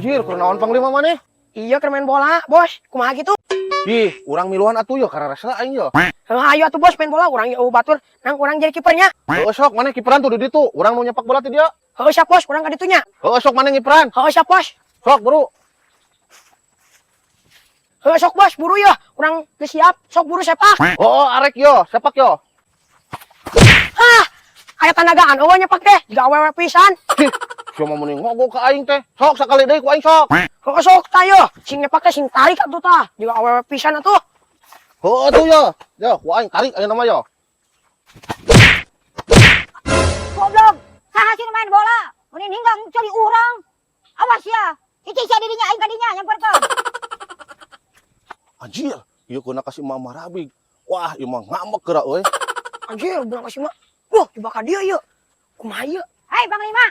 Anjir, kunaon panglima maneh? Iya keur main bola, bos. Kumaha gitu? Ih, urang miluan atuh yo karena rasa aing yo. Ayo atuh bos main bola, urang ieu batur, nang urang jadi kipernya. Heuh sok maneh kiperan tuh di ditu. Urang mau nyepak bola ti dieu. Heuh siap bos, urang ka ditunya. Heuh sok maneh ngiperan. Heuh siap bos. Sok buru. Heuh sok bos, buru ya. Urang geus siap, sok buru sepak. Oh, arek yo, sepak yo. Hah, aya tanagaan eueuh nyepak teh, jiga awewe pisan. Cuma mending ngogok ke aing teh. Sok sakali deui ku aing sok. Heuh sok tayo, sing nyepak teh sing tarik atuh tah, jiga awewe pisan atuh. Heuh tuh yo. Yo, ku aing tarik ayeuna mah yo. Goblok, saha sih main bola? Mending hingga cari urang. Awas ya, cicing dirinya aing kadinya nyamperkeun. Anjir, ieu kuna kasih mama rabig. Wah, ieu mah ngambek geura euy. Anjir, bilang kasih mah. Wah, coba ka dieu yeuh. Kumaha ieu? Hai Panglima,